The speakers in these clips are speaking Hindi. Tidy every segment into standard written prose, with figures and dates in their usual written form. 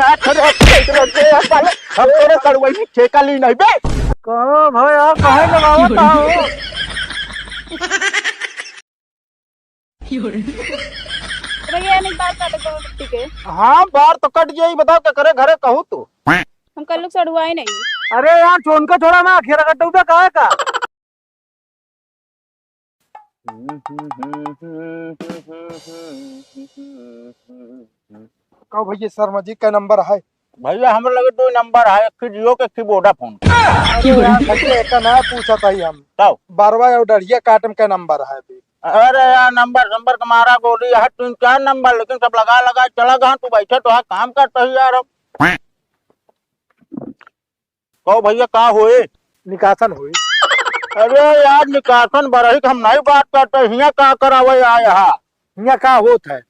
मैं खड़े पहले हम तेरे सड़वई में ठेका ली नहीं बे। कहो भाई आप कहे लगावत आओ। भैया एक बात काटे तो मिट्टी के हाँ बार तो कट जाई, बताओ क्या करे घरे कहूँ तो। हम कल लोग सड़ुआए नहीं। अरे यार चोन का छोड़ा ना खेरा कट्टू पे कहा का। कहो भैया शर्मा जी का नंबर है? भैया हमें लगे 2 नंबर है, एक जियो के एक वोडाफोन। अरे यार भैया एक ना पूछा था ही हम। तब 12वां और डरिया काटम का नंबर है अभी। अरे यार नंबर तुम्हारा गोली है 3-4 नंबर, लेकिन सब लगा लगा चला गया। तू बैठे तो हाँ काम करता ही यार। कहो भैया का होए? निकासन हुई। अरे यार निकासन बरही हम नहीं बात करते, हिया का करावे यहाँ। यहाँ का होत है?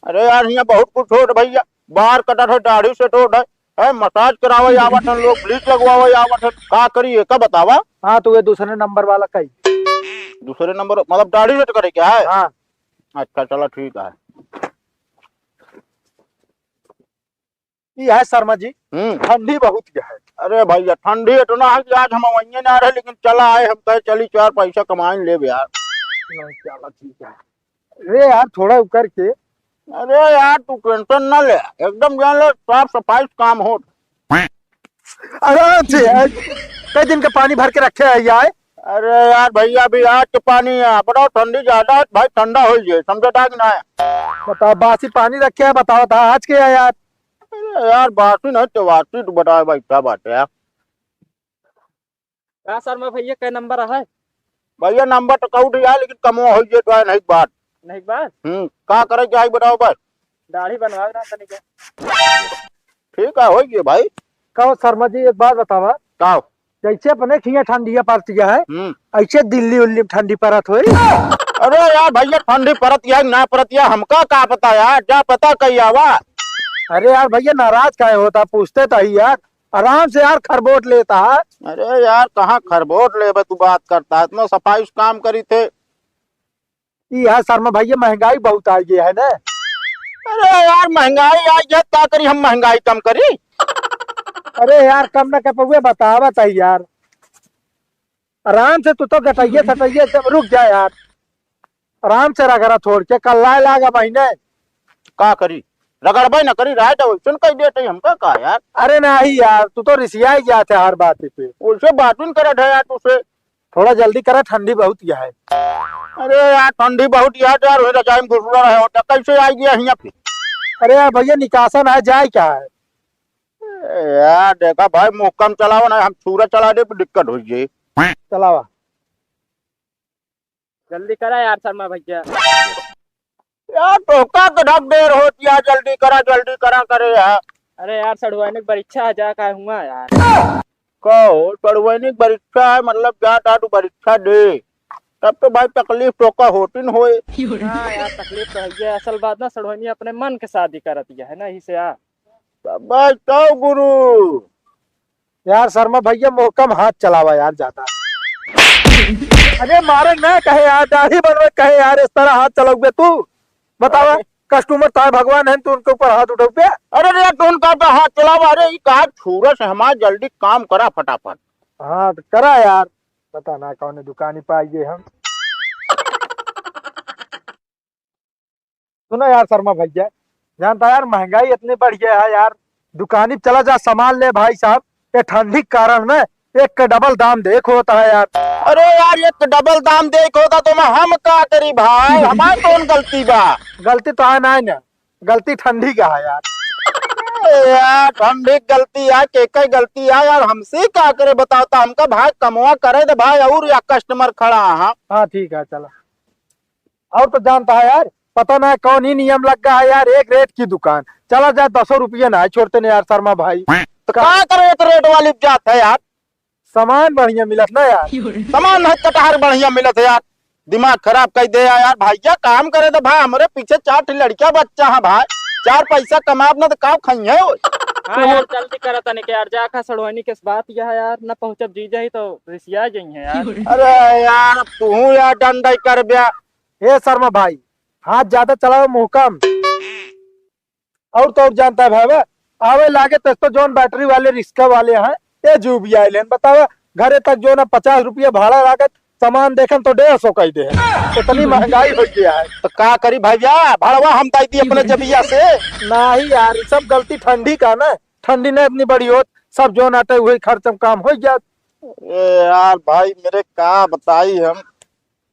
अरे यार हिया बहुत कुछ हो भैया, बाहर कटत है, दाढ़ी से टोट है, मसाज करावे आवत है लोग, ब्लीच लगवावे आवत है। का करिए का बतावा? हाँ तो ये दूसरे नंबर वाला कही। दूसरे नंबर मतलब दाढ़ी से करे क्या है? हाँ अच्छा चलो ठीक है। ये है शर्मा जी, ठंडी बहुत है। अरे भैया ठंडी इतना है कि आज हम वहीं ना रहे, लेकिन चला आए हम कहे चली 4 पैसा कमाए ले यार। चलो ठीक है। अरे यार थोड़ा उकर के। अरे यार तू टेंशन न ले, एकदम जान ले साफ सफाई से काम हो। आराम से यार, कई दिन का पानी भर के रखे है यार। अरे यार भैया अभी आज के पानी है, बताओ ठंडी ज्यादा है भाई, ठंडा हो जाए समझता कि ना है। बताओ बासी पानी रखे है, बताओ था आज के है यार। अरे यार बासी नहीं तो वासी तो बताओ भाई क्या बात है यार। क्या शर्मा भैया का नंबर है? भैया नंबर तो कहूँ दिया, लेकिन कमो हो जाए तो है नहीं बात। नहीं बात का करे क्या बताओ बस। दाढ़ी बनवा रहा था क्या? ठीक है हो गए भाई। कहो शर्मा जी एक बात बतावा, कहो। जैसे अपने खिया ठंडिया पड़ती है ऐसे दिल्ली उल्ली में ठंडी परत हो। अरे यार भैया ठंडी परत या ना परत या हमका का पता यार, क्या पता कही आवा। अरे यार भैया नाराज काहे होता, पूछते तो ही यार, आराम से यार खरबोट लेता है। अरे यार कहाँ खरबोट ले तू बात करता है, इतना सफाई से काम करी थे। यार शर्मा भैया महंगाई बहुत आ गई है ना। अरे यार महंगाई आई है, क्या करी हम महंगाई कम करी? अरे यार कम न कपुए बतावा था यार, आराम से तू तो गटाइए सटाइए सब रुक जा यार, आराम से रगड़ा छोड़ के कल लाए लागा महीने। का करी रगड़बाई न करी रहा तो सुन कही देते हमका का यार। अरे नहीं यार तू तो रिसिया ही गया था हर बात पे, उनसे बातून करत है यार तुझसे। थोड़ा जल्दी करा ठंडी बहुत यह है। अरे यार ठंडी बहुत यार रजाई में घुस रहा है, कैसे आई गया यहाँ पे? अरे यार भैया निकासन है, जाए क्या है यार देखा भाई मुक्कम चलावा ना, हम सूरज चला दे तो दिक्कत हो जाए। चलावा जल्दी करा यार शर्मा भैया। यार टोका तो ढक देर होती है, जल्दी करा करे यार। अरे यार सड़ुआने की परीक्षा आ जा का हुआ यार। कहो पढ़वैनिक परीक्षा है मतलब क्या था तू परीक्षा दे, तब तो भाई तकलीफ टोका होती न होए। हाँ यार तकलीफ तो है, असल बात ना सड़ुआनी अपने मन के शादी करती है ना, इसे यार। बस तो गुरु यार शर्मा भैया मोहकम हाथ चलावा यार ज्यादा। अरे मारे न कहे यार, दाढ़ी बनवे कहे यार, इस तरह हाथ चलाओगे तू बतावा? कस्टमर तार भगवान है तू उनके ऊपर हाथ उठाओ पे। अरे रे कौन का पे हाथ चलावा? अरे ये कहा छूरा से हमारा जल्दी काम करा फटाफट। हाँ तो करा यार, पता ना कौन दुकानी पे आइए हम। सुनो यार शर्मा भैया, जानता यार महंगाई इतनी बढ़ गया है यार, दुकानी पे चला जा सामान ले भाई साहब, ये ठंडी के कारण में एक का डबल दाम देख होता है यार। अरे यार एक डबल दाम देख होता तो मैं हम का करी भाई, हमारी कौन गलती बा? गलती तो है ना, गलती ठंडी का है यार। यार ठंडी गलती है के गलती है यार, हमसे क्या करे बताओ तो हमका भाई कमवा करे तो भाई और या कस्टमर खड़ा। हाँ ठीक है चला। और तो जानता है यार, पता ना कौन ही नियम लग गया है यार, एक रेट की दुकान चला जाए 10 रुपये ना छोड़ते नहीं यार शर्मा भाई। तो क्या करे एक रेट वाली जात है यार, सामान बढ़िया मिलत ना यार, सामान है कटहर बढ़िया मिलत है यार, दिमाग खराब कर दे यार। भैया काम करे तो भाई हमारे पीछे 4 लड़कियां बच्चा है भाई, 4 पैसा कमाब ना तो काम खाइए। हाँ यार जल्दी करा तने के यार, जाखा सड़ुआनी के बात यह यार न पहुंचब जीजा ही तो रिसिया जाइए यार। अरे यार तू यार डंडा कर बिया। ए शर्मा भाई हाथ ज्यादा चलाओ मुहकम। और तो और जानता है भाई आवे लागे तो जोन बैटरी वाले रिक्शा वाले हैं ये जू भी आए बतावा घरे तक जो ना 50 रुपये भाड़ा लागत सामान देखन तो 150 कही दे इतनी महंगाई हो गया है। तो का करी भैया भाड़वा हम ताई थी अपने जबिया से। नहीं यार ये सब गलती ठंडी का ना, ठंडी नहीं इतनी बड़ी होत, सब जो नाटे हुए खर्च में काम हो जात। यार भाई मेरे का बताई हम।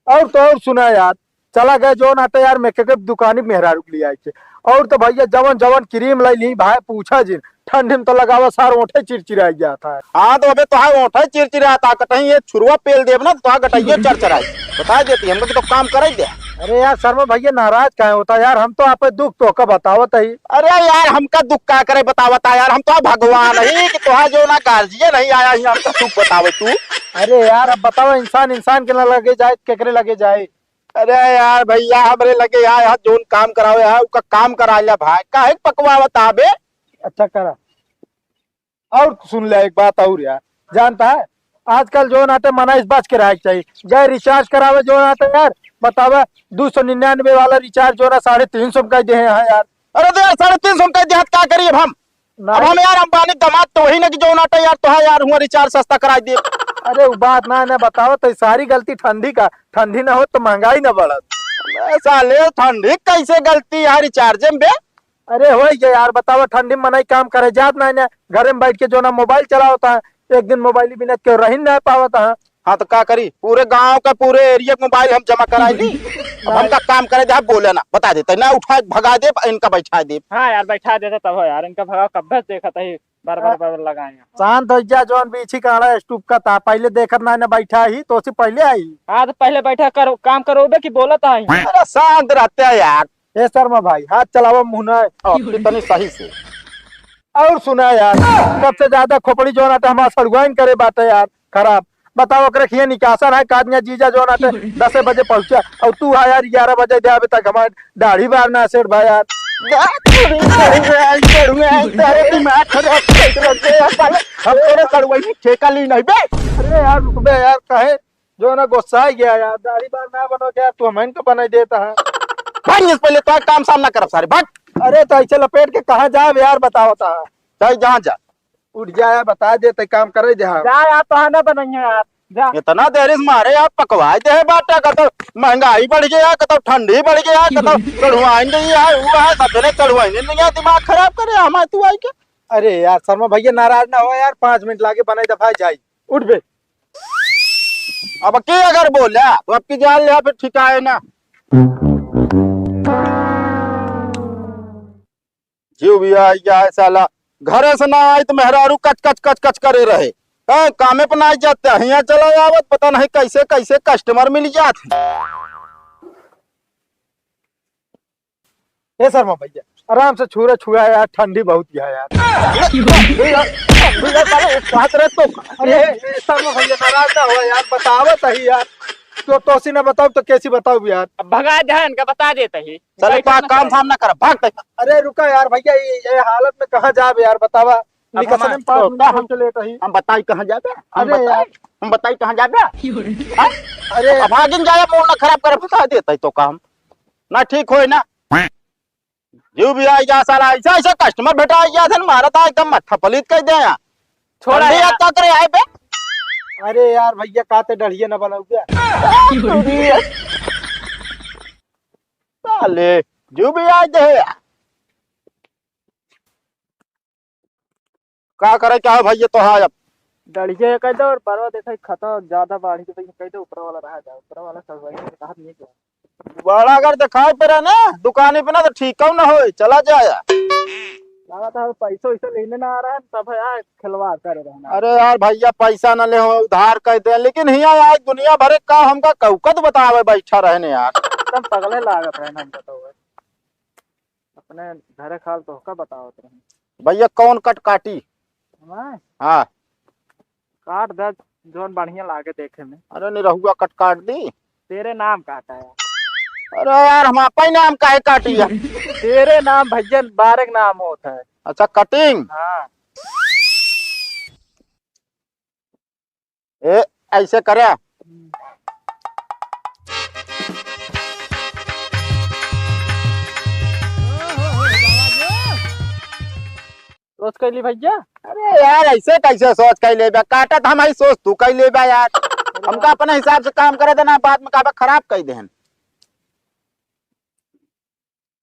और तो और सुना यार चला गए जो नाटे यार मेकअप के दुकानी मेहरा रुक लिया है और तो भैया जवन जवन क्रीम लाई ली भाई पूछा जिन ठंडी में तो लगावा सार ओठे चिरचिरा जाता है। हाँ तो अबे तुहार ओठे चिरचिराता कटही ये छुरुआ पेल देव ना तो तुहार गटाइयो चरचराई बता देती हमको तो काम कर दे। अरे यार शर्मा भैया नाराज काहे होता यार, हम तो आप दुख तो का बतावत ही। अरे यार हमका दुख का करे बतावता यार, हम तो भगवान नहीं कि तुहार जो ना गार्जियन नहीं आया ही हमका दुख बतावे तू। अरे यार अब बतावा इंसान इंसान के ना लगे जाए केकरे लगे जाए। अरे यार भैया हमरे लगे यार जोन काम करावे है उसका काम करा लिया भाई काहे पकवावत आबे। अच्छा करा। और सुन ले एक बात और यार जानता है आजकल जो नाटे मना इस बात के रहा चाहिए गए रिचार्ज करावे जो नाटे यार बतावा 299 वाला रिचार्ज जो ना 350 का दे हैं यार। अरे तो यार 350 का देहात क्या करिए अब हम यार अंबानी दमाद तो वही ना कि जो नाटे यार तो यार हुआ रिचार्ज सस्ता करा दे। अरे वो बात ना बताओ तो सारी गलती ठंडी का, ठंडी ना हो तो महंगाई ना बढ़त। साले ठंडी कैसे गलती यार रिचार्ज में बे। अरे हो यार बताओ ठंडी में मनाई काम करे जात ना घर में बैठ के जो ना मोबाइल चला होता है एक दिन मोबाइल बिना क्यों रही नहीं पावता है। हाँ तो क्या करी पूरे गांव का पूरे एरिया मोबाइल हम जमा कराई ली हमका काम करे दे बोले ना बता देते ना उठा भगा दे इनका बैठा दे। हाँ यार बैठा देता तब हो यार, इनका भगा कब देखा था बार बार लगाए। शांत हो जा जोन बीछी काड़ा स्टूप का था पहले देखत ना बैठा ही तो पहले आई। हाँ तो पहले बैठा करो काम करोगे कि बोला था। अरे शांत रहते हैं यार। ए शर्मा भाई हाथ चलावा मुहना इतनी सही से। और सुना यार सबसे ज्यादा खोपड़ी जो नाटे हमारा सड़ुआइन करे बात है यार खराब। बताओ रखिए निकासन है कादनिया जीजा जो नाटे 10 बजे पहुंचा और तू है यार 11 बजे दे अभी तक हमारे दाढ़ी बार ना सेठ भाई यार। ठेका ली नहीं बे। अरे यार रुक बे यार कहे जो ना गुस्सा गया यार दाढ़ी बार ना बनो क्या तू हमें को बना देता है। पहले तो काम सामना कर सारे भाग। अरे तो ऐसे लपेट के कहा जाए यार बताओ चाहे जहाँ जा उठ जाए बता देते काम करे जहाँ जा यार तो ना बनाइए यार जा। इतना देर मारे यार पकवाए दे बाटा कतो महंगाई बढ़ गया कतो ठंडी बढ़ गया कतो चढ़ुआई नहीं है हुआ है सबने चढ़ुआई नहीं है दिमाग खराब करे हमारे तू आई के। अरे यार शर्मा भैया नाराज ना हो यार 5 मिनट लागे बनाई दफा जाई उठ बे। अब की अगर बोला तो अब की जान लिया फिर ठिका है ना जीव भी आई जाए साला घरे से ना आए तो मेहरारू कच कच कच कच करे रहे कामे पर ना आई जाते यहाँ चला आवत पता नहीं कैसे कैसे कस्टमर मिल जाते। ए शर्मा भैया आराम से छुरा छुआ यार ठंडी बहुत है यार। अरे शर्मा भैया नाराज ना हो यार बतावत ही यार तो तोसी ना बताओ तो कैसी बताओ यार। अब भगा दे इनका बता देता ही चले काम सामना कर भाग। अरे रुका यार भैया ये हालत में कहाँ जाए यार बतावा निकसन में 5 मिनट हम चले रही। हम बताई कहाँ जाबे हम बताई कहाँ जाबे। अरे भागिन जाए मोड़ ना खराब करे बता देता तो काम ना ठीक हो ना जीव भी आई जा साला ऐसा ऐसा कस्टमर बेटा आई जा मारा था एकदम मत्था पलित कर दे यार छोड़ा यार क्या करे आए बे। अरे यार भैया काते डढ़िए ना बनाऊ क्या साले जीव भी आई दे क्या करे क्या भैया तो हाँ अब डढ़िया कह दो और परवा देखा खता ज्यादा बाढ़ के कह दो ऊपर वाला रहा जाए ऊपर वाला सब वही कहा नहीं क्या बड़ा अगर दिखाई पे रहा ना दुकान पे ना तो ठीक ना हो चला जाया लगा था पैसा वैसा लेने ना आ रहा है तब यार खिलवाड़ कर रहा। अरे यार भैया पैसा न ले हो उधार कह दे लेकिन यहाँ यार दुनिया भरे का हमका कौकत बतावे बैठा रहने यार एकदम पगले लागत है ना बताओ अपने घर खाल तो का बताओ भैया कौन कट काटी। हाँ काट दे जोन बढ़िया लागे देखे में। अरे नहीं रहुआ कट काट दी तेरे नाम काटा है। अरे यार हम आपका ही नाम काहे काटी है तेरे नाम भजन बारक नाम होता है। अच्छा कटिंग हाँ ए ऐसे करे सोच कैली भैया। अरे यार ऐसे कैसे सोच कई ले काटा था हमारी सोच तू कई ले यार। हमका अपने हिसाब से काम करे देना बाद में काबा खराब कई देहन।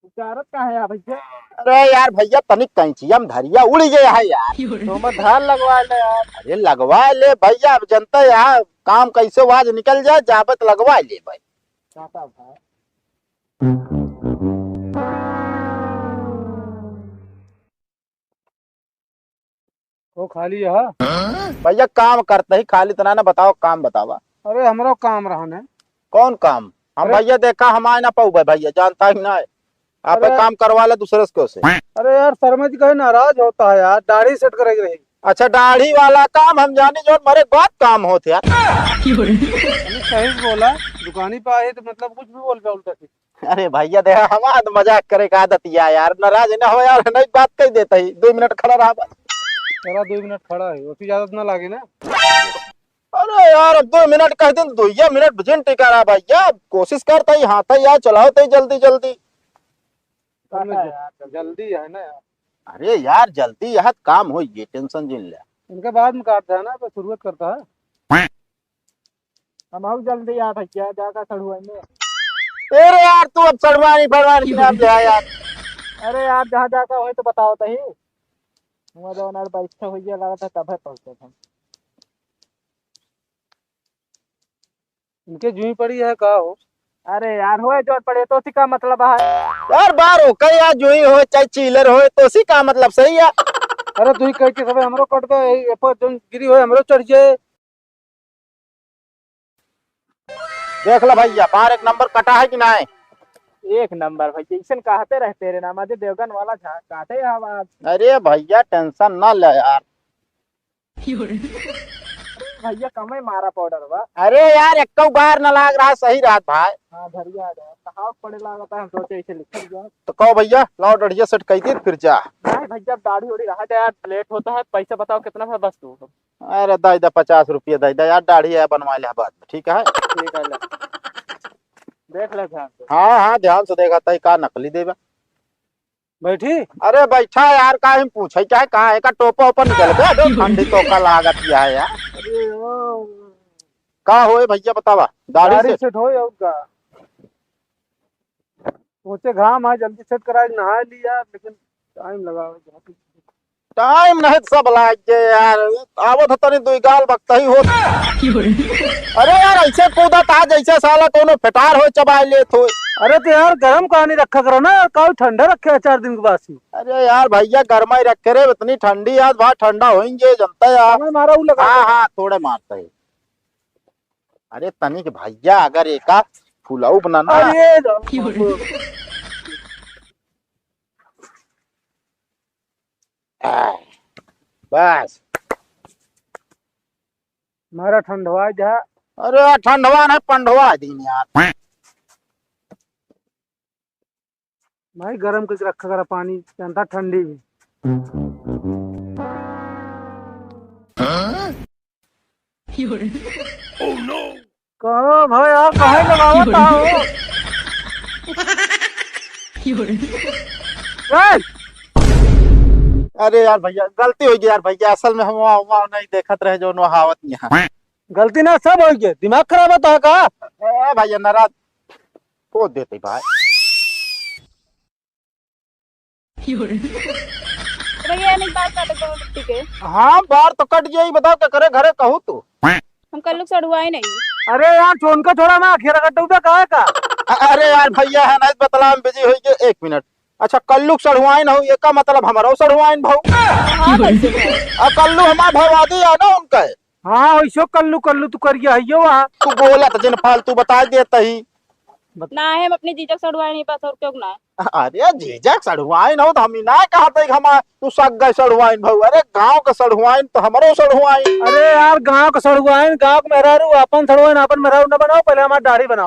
उचारत का है यार भैया। अरे यार भैया तनिक कैंची हम धरिया उड़ गए है यार। तो मैं धान लगवा ले यार। अरे लगवा ले भैया अब जनता यार काम कैसे वाज निकल जाए जाबत लगवा ले भाई। काटा भाई। वो खाली है। भैया काम करते ही खाली तना ना बताओ काम बतावा। अरे हमरो काम रहने। कौन काम हम अरे- भैया देखा हम आए ना पाऊ भैया जानता ही ना है। आप अरे- काम करवा ले दूसरे से। अरे यार शर्मा जी कहीं नाराज होता है यार, दाढ़ी सेट करेगी रही। अच्छा दाढ़ी वाला काम हम जाने जो मरे बहुत काम होते यार। सही बोला, दुकानी पे आए तो मतलब कुछ भी बोल पे उल्टा सीधा। अरे भैया देखा हमारा मजाक करे का आदत या यार नाराज न हो यार नहीं बात कही देता ही 2 मिनट खड़ा रहा बस। चला 2 मिनट खड़ा है, उसकी इजाजत ना लागे ना। अरे यार अब 2 मिनट कहते हैं 2 मिनट भजन टिका रहा भैया कोशिश करता ही हाथ यार चलाओ तो जल्दी जल्दी। जल्दी है ना यार, अरे यार जल्दी यह काम हो ये टेंशन जिन ले। इनके बाद में काटता है ना तो शुरुआत करता है। हम आओ जल्दी यार भैया जाकर सड़ुआएंगे। अरे यार तू अब सड़वानी फड़वानी के नाम ले आ यार। अरे यार जहाँ जाकर हो तो बताओ तो ही। हुआ जो ना बैठा हुई है लगा था तब है पहुंचे थे। इनके जूही पड़ी है का हो। अरे यार होए जो पड़े तो उसी का मतलब है। यार बार हो कई यार जुई हो चाहे चीलर हो तो उसी का मतलब सही है। अरे तू ही कह के सब हमरो कट गए पर जो गिरी हो हमरो चढ़ जाए। देख लो भैया बाहर 1 नंबर कटा है कि ना है। 1 नंबर भैया ऐसा कहते रहते रे नाम अजय देवगन वाला काटे आवाज। अरे भैया टेंशन ना ले यार। भैया कम ही मारा पाउडर बा। अरे यार एक बार न लाग रहा सही रात भाई। हाँ धरिया कहा पड़े लागता है हम सोचे इसे लिख दिया। तो कहो भैया लाओ डढ़िया सेट कही थी फिर जा। नहीं भैया दाढ़ी उड़ी रहा था यार लेट होता है पैसा बताओ कितना है बस तू। अरे दाई दा 50 रुपये दाई दा यार दाढ़ी है बनवा लिया बाद में ठीक है। ठीक है ले। देख ले ध्यान से। हाँ हाँ ध्यान से देखा था का नकली देवा। बैठी अरे बैठा यार का हम पूछे क्या है कहा है का टोपा ओपा निकल गया तो ठंडी तो का लागत किया है यार। अरे ओ, का होए भैया बतावा दाढ़ी दाढ़ी से। सेट हो या का सोचे घाम है जल्दी सेट करा नहा लिया लेकिन टाइम लगा। टाइम नहीं सब लाग गए यार आवत हो तनी 2 गाल बकता ही हो। अरे यार ऐसे कूदा था जैसे साला कोनो फेटार हो चबाई ले तो। अरे तो यार गरम कहानी रखा करो ना, काऊ ठंडा रखे है 4 दिन के बाद से। अरे यार भैया गर्मा ही रखे रे इतनी ठंडी आज बहुत ठंडा होंगे जनता यार। हमें मारा वो लगा। हाँ हाँ थोड़े मारते है। अरे तनिक भैया अगर एका फुलाऊ बनाना अरे बस। मारा ठंडवा जा। अरे ठंडवा है पंडवा दिन यार। भाई गरम करके रखा करा पानी जानता ठंडी भी। कहो भाई आप कहे लगावत आओ। अरे यार भैया गलती हो गई यार भैया असल में हम वहाँ नहीं देखत रहे जो नहावत यहाँ। गलती ना सब हो गया, दिमाग खराब होता है का। भैया नाराज को देते भाई। भैया नहीं बाल काटे गोबर मिट्टी के। हाँ बार तो कट गई बताओ क्या करे घरे कहूँ तू। हम कल लोग सड़ुआए नहीं। अरे यार छोन का थोड़ा मैं अखेरा कट्टू पे कहा का। अरे यार भैया है ना बतला बिजी हुई के 1 मिनट। अच्छा कल्लू सड़ुआइन हो ये का मतलब हमारा सड़ुआइन भाऊ। हाँ कैसे है? कल्लू हमारा भवादी है ना उनका। हाँ वैसे कल्लू कल्लू तू कर गया है वहाँ। तू बोला तो जिन फालतू बता देता ही। ना है हम अपने जीजा सड़ुआए नहीं पास और क्यों ना। अरे जीजक सड़ुआइन हो तो हम ही ना कहा था कि हम तू सग गए सड़ुआइन भाऊ। अरे गांव का सड़ुआइन तो हमारो सड़ुआइन। अरे यार गांव का सड़ुआइन गांव का मेहरारू अपन सड़ुआइन अपन मेहरारू न बनाओ पहले हमारी दाढ़ी बनाओ।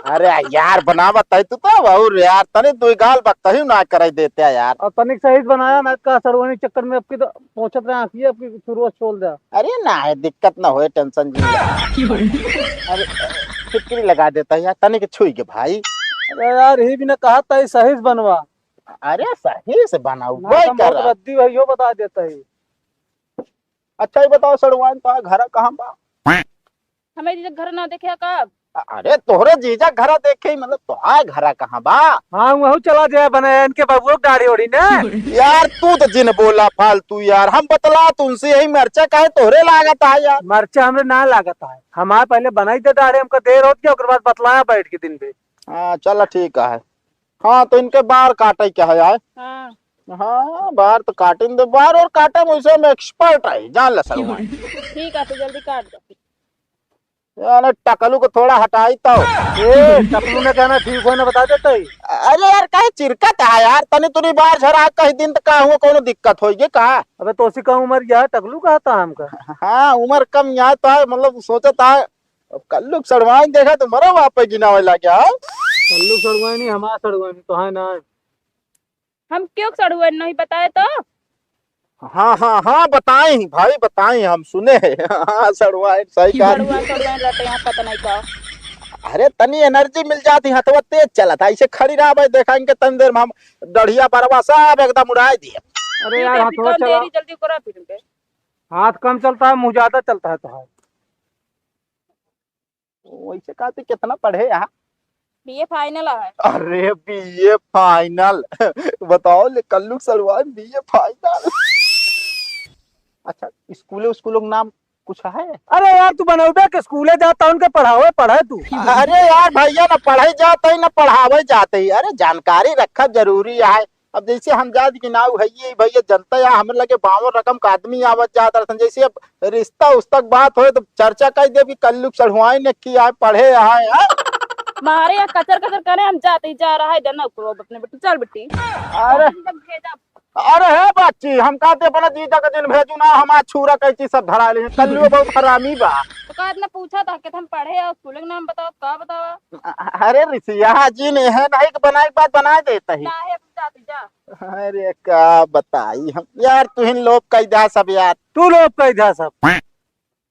अरे यार बनावत है तू तो भाऊ यार तनी 2 गाल बकता ही ना कर देते यार। और तनिक सही बनाया ना का सड़ुआइन चक्कर में आपकी तो पहुंचत रहे आंखी आपकी शुरू छोड़ दिया। अरे ना है दिक्कत ना होए टेंशन जी। अरे फिक्री लगा देता है यार तनिक छुई के भाई। अरे यार ये भी ना कहा था सही बनवा। अरे सही से बनाओ ना वही तुम कर बहुत रहा। रद्दी भैया बता देता है। अच्छा ये बताओ सड़वाइन तो घर कहाँ बा? हमें जीजा घर ना देखे कब? अरे तोहरे जीजा घर देखे ही मतलब तो घर कहाँ बा? हाँ वही चला जाए बने इनके बाबू दाढ़ी ओढ़ी ने। यार तू तो जिन बोला फालतू यार, हम बतला तुमसे यही मिर्चा काहे तोहरे लागत है यार। मर्चा हमें ना लागत है, हमारे पहले बनाई दे दाढ़ी, हमको देर होती है उसके बाद बतलाया बैठ के दिन पे। हाँ चलो ठीक है। हाँ तो इनके बाल काटे क्या है यार? हाँ हाँ बाल तो काटे दे, बाल और काटे मुझसे में एक्सपर्ट है, जान ले सड़वाइन। ठीक है, तो जल्दी काट दो। यार टकलू को थोड़ा हटाई तो। ए टकलू ने कहना ठीक होने बता देता है। अरे यार कहे चिरकत है यार, तनी तुरी बार झरा कहीं दिन तक का हुआ कोनो दिक्कत होगी का? अबे तो उसी का उम्र यह टकलू कहा था हमका। हाँ उम्र कम यहाँ तो है, मतलब सोचा था कल्लू सड़वाइन देखा तो मरो वापस गिनावे लग गया। कल्लू सड़ुआ नहीं, हमारा सड़ुआ नहीं तो है ना। हम क्यों सड़ुआ नहीं बताए तो? हाँ हाँ हाँ बताए भाई बताए, हम सुने हैं। हाँ सड़वाइन सही कहा। सड़ुआ सड़ुआ रहते यहाँ पता नहीं का। अरे तनी एनर्जी मिल जाती है तो तेज चला था, ऐसे खड़ी रहा भाई देखा इनके तनी देर में हम डढ़िया बरवा सब एकदम उड़ा दिए। अरे यार हाथ थोड़ा चला, देरी जल्दी करो फिर के। हाथ कम चलता है मुंह ज्यादा चलता है तो है। वैसे कहते कितना पढ़े यहाँ? बीए फाइनल है। अरे बीए फाइनल। बताओ ले कल्लू सलवान बीए फाइनल। अच्छा स्कूल स्कूलों का नाम कुछ है? अरे यार तू बनौबे के स्कूले जाता उनके पढ़ावे पढ़े तू। अरे यार भैया ना पढ़े जाते ही ना पढ़ावे जाते ही, अरे जानकारी रखा जरूरी है। अब जैसे हम जात की नाव है ये भैया जनता या हमें लगे 52 रकम का आदमी आवत जाता रहता, जैसे अब रिश्ता उस तक बात हो तो चर्चा कर दे भी कल्लू सड़वाई ने किया है पढ़े आए हैं। मारे या कचर कचर करे, हम जाते ही जा रहा है इधर ना करो अपने बेटी, चल बेटी। अरे भेजा अरे है बच्ची हम कहते अपना जीजा का दिन भेजू ना, हम आज छूरा कैची सब धरा ले कल्लू बहुत हरामी बा। तो का इतना पूछा था कि हम पढ़े और स्कूल का नाम बताओ, का बताओ? अरे ऋषिया जी ने है नहीं कि बनाए के बाद बना देता ही। ना है जाते जा। अरे क्या बताई हम यार, तुहिन लोग कई दा सब यार, तू लोग कही था सब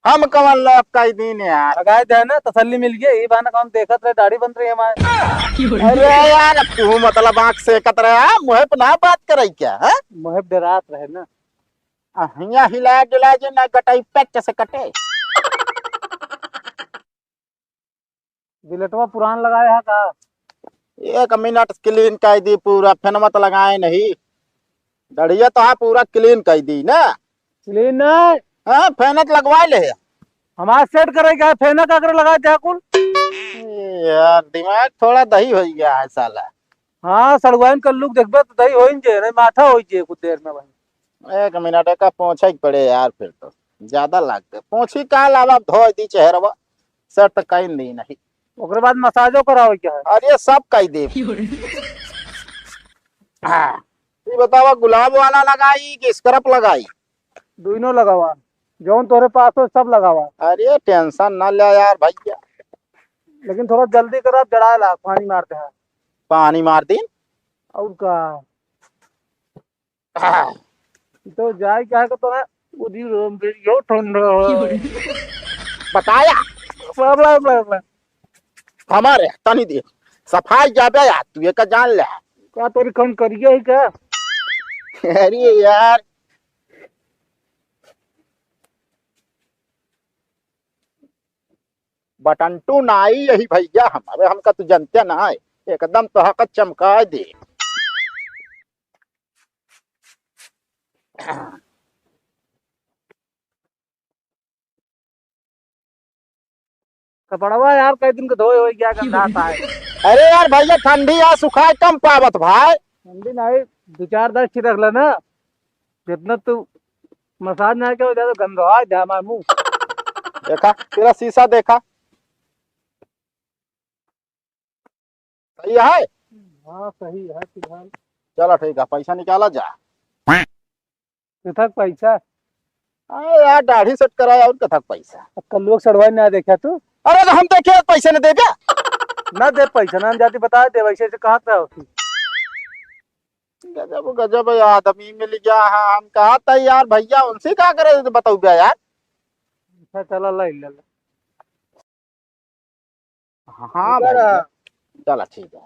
हम कमल लोग कई दिन यार। लगाए थे ना तसल्ली मिल गई, ये बार हम देखत रहे दाढ़ी बन रही है हमारे। अरे यार अब तू मतलब आंख से कतरा है मुहे पे ना बात करे क्या है? मुहब डरात रहे ना। यहाँ हिला डुला जे ना कटाई पेट से कटे। बिलेटवा पुरान लगाया है का? 1 मिनट क्लीन कर दी पूरा, फिर मत लगाए नहीं। बढ़िया तो हाँ पूरा क्लीन कर दी ना। क्लीन नहीं, हाँ फेनत लगवा ले। हमारा सेट करेगा फेना का कर लगाए थे कुल। यार दिमाग थोड़ा दही हो गया है साला। हाँ सड़ुआइन कर लुक देखबे तो दही होइन जे नहीं माथा होई जे कुछ देर में भाई। 1 मिनट का पोछा ही पड़े यार, फिर तो ज्यादा लगते पोछी का अलावा धो दी चेहरा सर तो कहीं दी नहीं। ओकरे बाद मसाजो करावे क्या है? अरे सब कही दे। हाँ ये बतावा गुलाब वाला लगाई कि स्क्रब लगाई? दोनों लगावा, जौन तोरे पास हो सब लगावा, अरे टेंशन ना ले यार भैया। लेकिन थोड़ा जल्दी करा, जड़ा ला पानी मारते हैं। पानी मार दी। और का तो जाए क्या है तो है उदी रोम पे यो ठंडा बताया बड़ा बड़ा हमारे तनी दे सफाई जाबे यार, तू एक जान ले। का तोरी कम करिए ही का? अरे यार बटन टू नाई यही भैया हमारे, हमका तू जानते ना है एकदम तो हक चमका दे। कपड़वा यार कई दिन के धोए हो गया गंदा आता है। अरे यार भैया ठंडी या सुखाए कम पावत भाई। ठंडी नहीं, 2-4 दिन छिड़क लेना, जितना तू मसाज ना के हो जाए तो गंदा आ जा हमारे मुंह। देखा तेरा शीशा देखा सही है? हाँ सही है फिलहाल। चलो ठीक है पैसा निकाला जा। कितक पैसा? अरे यार दाढ़ी सेट कराया और कथक पैसा। कल लोग सड़वाई ना देखा तू? अरे तो हम देखे पैसे न देगा। ना दे पैसा ना, हम जाती बता दे वैसे से कहा था उसकी। गजब गजब आदमी मिल गया है, हम कहा था यार भैया उनसे क्या करे तो बताओ क्या यार। अच्छा चला ला ले ला। हाँ भैया चलो ठीक है।